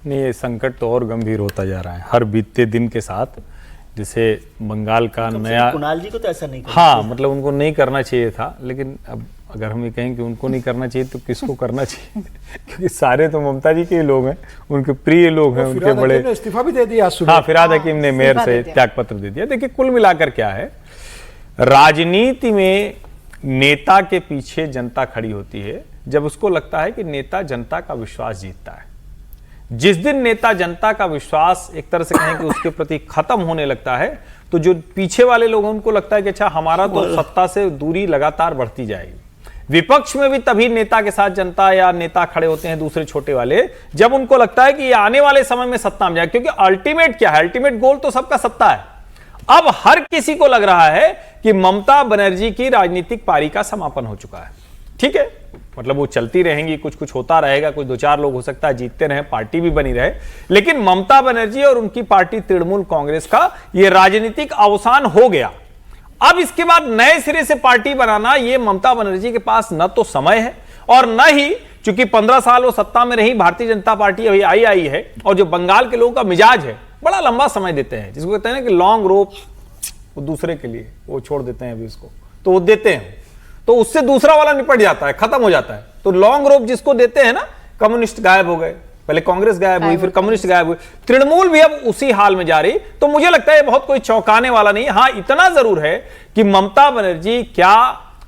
नहीं, ये संकट तो और गंभीर होता जा रहा है हर बीतते दिन के साथ। जैसे बंगाल का नया, कुणाल जी को तो ऐसा नहीं करना हाँ मतलब उनको नहीं करना चाहिए था, लेकिन अब अगर हम ये कहें कि उनको नहीं करना चाहिए तो किसको करना चाहिए क्योंकि सारे तो ममता जी के ही लोग हैं, उनके प्रिय लोग हैं, उनके बड़े। इस्तीफा भी दे दिया। हाँ, फिराद हकीम ने मेयर से त्याग पत्र दे दिया। देखिए कुल मिलाकर क्या है, राजनीति में नेता के पीछे जनता खड़ी होती है जब उसको लगता है कि नेता जनता का विश्वास जीतता है। जिस दिन नेता जनता का विश्वास एक तरह से कहें कि उसके प्रति खत्म होने लगता है, तो जो पीछे वाले लोग हैं उनको लगता है कि अच्छा हमारा तो सत्ता से दूरी लगातार बढ़ती जाएगी। विपक्ष में भी तभी नेता के साथ जनता या नेता खड़े होते हैं दूसरे छोटे वाले, जब उनको लगता है कि ये आने वाले समय में सत्ता में जाए, क्योंकि अल्टीमेट क्या है, अल्टीमेट गोल तो सबका सत्ता है। अब हर किसी को लग रहा है कि ममता बनर्जी की राजनीतिक पारी का समापन हो चुका है। ठीक है, मतलब वो चलती रहेंगी, कुछ कुछ होता रहेगा, कुछ दो चार लोग हो सकता है जीतते रहे, पार्टी भी बनी रहे, लेकिन ममता बनर्जी और उनकी पार्टी तृणमूल कांग्रेस का ये राजनीतिक अवसान हो गया। अब इसके बाद नए सिरे से पार्टी बनाना, ये ममता बनर्जी के पास न तो समय है और न ही, चूंकि 15 साल वो सत्ता में रही, भारतीय जनता पार्टी अभी आई है, और जो बंगाल के लोगों का मिजाज है, बड़ा लंबा समय देते हैं, जिसको कहते हैं ना कि लॉन्ग रोप, वो दूसरे के लिए वो छोड़ देते हैं अभी उसको, तो वो देते हैं, तो उससे दूसरा वाला निपट जाता है, खत्म हो जाता है। तो लॉन्ग रोप जिसको देते हैं ना, कम्युनिस्ट गायब हो गए, पहले कांग्रेस गायब हुई, फिर कम्युनिस्ट गायब हुई, तृणमूल भी अब उसी हाल में जा रही। तो मुझे लगता है ये बहुत कोई चौंकाने वाला नहीं है। हाँ, इतना जरूर है कि ममता बनर्जी क्या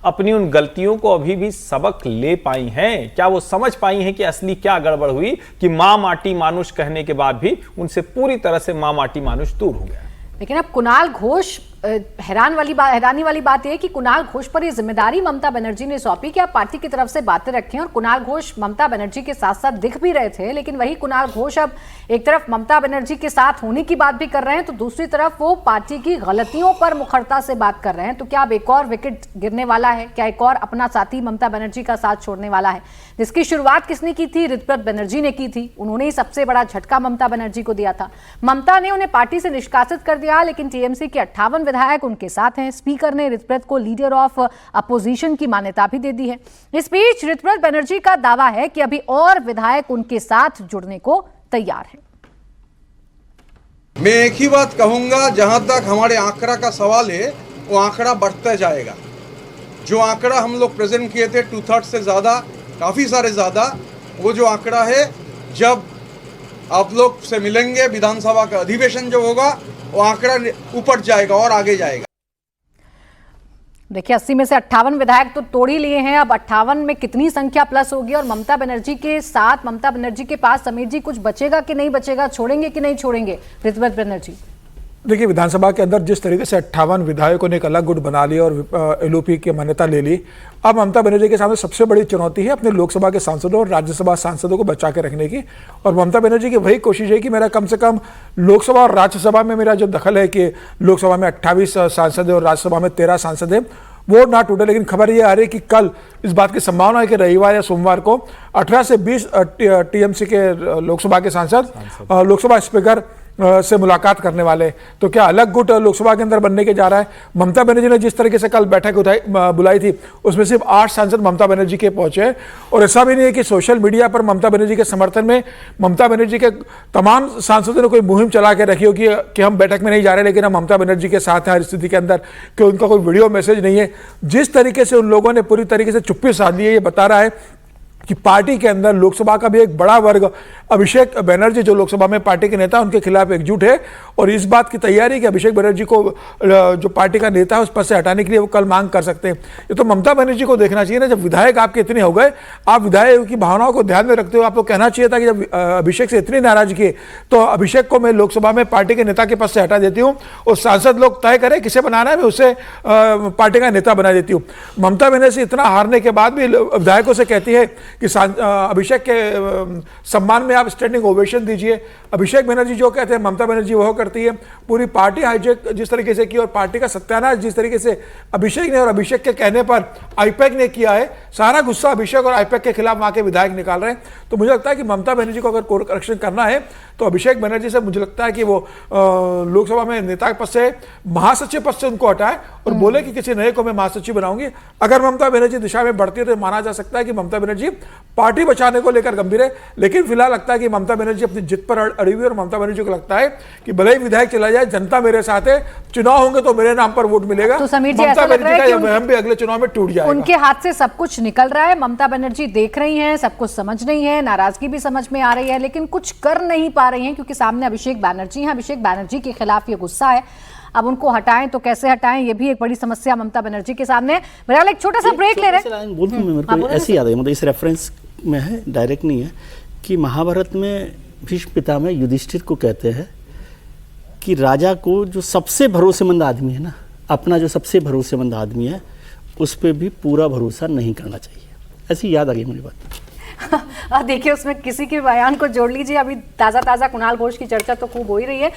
अपनी उन गलतियों को अभी भी सबक ले पाई हैं, क्या वो समझ पाई हैं कि असली क्या गड़बड़ हुई, कि मां माटी मानुष कहने के बाद भी उनसे पूरी तरह से मां माटी मानुष दूर हो गया। लेकिन अब कुणाल घोष, हैरानी वाली बात यह है कि कुणाल घोष पर यह जिम्मेदारी ममता बनर्जी ने सौंपी कि आप पार्टी की तरफ से बातें रखें, और कुणाल घोष ममता बनर्जी के साथ साथ दिख भी रहे थे, लेकिन वही कुणाल घोष अब एक तरफ ममता बनर्जी के साथ होने की बात भी कर रहे हैं, तो दूसरी तरफ वो पार्टी की गलतियों पर मुखरता से बात कर रहे हैं। तो क्या अब एक और विकेट गिरने वाला है? क्या एक और अपना साथी ममता बनर्जी का साथ छोड़ने वाला है? जिसकी शुरुआत किसने की थी? ऋतव्रत बनर्जी ने की थी। उन्होंने ही सबसे बड़ा झटका ममता बनर्जी को दिया था। ममता ने उन्हें पार्टी से निष्कासित कर दिया, लेकिन टीएमसी के 58 विधायक उनके साथ हैं। स्पीकर ने ऋतव्रत को लीडर ऑफ अपोजिशन की मान्यता भी दे दी है। इस बीच ऋतव्रत बनर्जी का दावा है कि अभी और विधायक उनके साथ जुड़ने को तैयार हैं। मैं एक ही बात कहूंगा, जहां तक हमारे आंकड़ा का सवाल है, वो आंकड़ा बढ़ता जाएगा। जो आंकड़ा हम लोग प्रेजेंट किए थे 2/3 से ज़्यादा, काफ़ी सारे ज़्यादा, वो जो आंकड़ा है, जब आप लोग से मिलेंगे, विधानसभा का अधिवेशन जो होगा, वो आंकड़ा ऊपर जाएगा और आगे जाएगा। देखिए 80 में से 58 विधायक तो तोड़ ही लिए हैं। अब 58 में कितनी संख्या प्लस होगी, और ममता बनर्जी के साथ, ममता बनर्जी के पास समीर जी कुछ बचेगा कि नहीं बचेगा, छोड़ेंगे कि नहीं छोड़ेंगे ऋतव्रत बनर्जी? देखिए, विधानसभा के अंदर जिस तरीके से 58 विधायकों ने एक अलग गुट बना लिया और एलओपी की मान्यता ले ली, अब ममता बनर्जी के सामने सबसे बड़ी चुनौती है अपने लोकसभा के सांसदों और राज्यसभा सांसदों को बचा के रखने की। और ममता बनर्जी की वही कोशिश है कि मेरा कम से कम लोकसभा और राज्यसभा में मेरा जो दखल है कि लोकसभा में 28 सांसद है और राज्यसभा में 13 सांसद है, वो ना टूटे। लेकिन खबर ये आ रही है कि कल इस बात की संभावना है कि रविवार या सोमवार को 18 से 20 टीएमसी के लोकसभा के सांसद लोकसभा स्पीकर से मुलाकात करने वाले। तो क्या अलग गुट लोकसभा के अंदर बनने के जा रहा है? ममता बनर्जी ने जिस तरीके से कल बैठक बुलाई थी, उसमें सिर्फ 8 सांसद ममता बनर्जी के पहुंचे। और ऐसा भी नहीं है कि सोशल मीडिया पर ममता बनर्जी के समर्थन में ममता बनर्जी के तमाम सांसदों ने कोई मुहिम चला के रखी हो कि हम बैठक में नहीं जा रहे, लेकिन हम ममता बनर्जी के साथ हैं हर स्थिति के अंदर, कि उनका कोई वीडियो मैसेज नहीं है। जिस तरीके से उन लोगों ने पूरी तरीके से चुप्पी साध ली है, ये बता रहा है कि पार्टी के अंदर लोकसभा का भी एक बड़ा वर्ग, अभिषेक बनर्जी जो लोकसभा में पार्टी के नेता, उनके खिलाफ एकजुट है। और इस बात की तैयारी कि अभिषेक बनर्जी को जो पार्टी का नेता है उस पद से हटाने के लिए वो कल मांग कर सकते हैं। ये तो ममता बनर्जी को देखना चाहिए ना, जब विधायक आपके इतने हो गए, आप विधायक की भावनाओं को ध्यान में रखते हो, आपको कहना चाहिए था कि जब अभिषेक से इतनी नाराजगी है तो अभिषेक को मैं लोकसभा में पार्टी के नेता के पद से हटा देती हूँ और सांसद लोग तय करें किसे बनाना है, मैं उसे पार्टी का नेता बना देती हूँ। ममता बनर्जी इतना हारने के बाद भी विधायकों से कहती है कि अभिषेक के सम्मान में आप स्टैंडिंग ओवेशन दीजिए। अभिषेक बनर्जी जो कहते हैं ममता बनर्जी वह करती है। पूरी पार्टी हाईजैक जिस तरीके से की और पार्टी का सत्यानाश जिस तरीके से अभिषेक ने और अभिषेक के कहने पर आईपैक ने किया है, सारा गुस्सा अभिषेक और आईपैक के खिलाफ वहां के विधायक निकाल रहे हैं। तो मुझे लगता है कि ममता बनर्जी को अगर कोर्स करेक्शन करना है तो अभिषेक बनर्जी से मुझे लगता है कि वो लोकसभा में नेता पद से, महासचिव पद से उनको हटाए और बोले कि किसी नए को मैं महासचिव बनाऊंगी। अगर ममता बनर्जी दिशा में बढ़ती है तो माना जा सकता है कि ममता बनर्जी पार्टी बचाने को लेकर गंभीर है। लेकिन फिलहाल लगता है कि ममता बनर्जी अपनी जिद पर अड़ी हुई है और ममता बनर्जी को लगता है कि भले ही विधायक चला जाए, जनता मेरे साथ है, चुनाव होंगे तो मेरे नाम पर वोट मिलेगा। तो समीर जी, ममता ऐसा लग रहा है बनर्जी कि का यह वहम भी अगले चुनाव में टूट जाएगा। उनके हाथ से सब कुछ निकल रहा है, ममता बनर्जी देख रही हैं, सब कुछ समझ रही हैं, नाराजगी भी समझ में आ रही है, लेकिन कुछ कर नहीं पा रही हैं क्योंकि सामने अभिषेक बैनर्जी हैं। अभिषेक बैनर्जी के खिलाफ ये गुस्सा है, अब उनको हटाएं तो कैसे हटाएं, ये भी एक बड़ी समस्या ममता बनर्जी के सामने है। बहरहाल एक छोटा सा ब्रेक ले रहे हैं। बोलूं मैं, मेरे को ऐसी याद है, मतलब इस रेफरेंस में है, डायरेक्ट नहीं है, कि महाभारत में भीष्म पितामह युधिष्ठिर को कहते हैं कि राजा को जो सबसे भरोसेमंद आदमी है ना, अपना जो सबसे भरोसेमंद आदमी है, उस पर भी पूरा भरोसा नहीं करना चाहिए। ऐसी याद आ गई मुझे बात। देखिए, उसमें किसी के बयान को जोड़ लीजिए। अभी ताजा कुणाल घोष की चर्चा तो खूब हो ही रही है।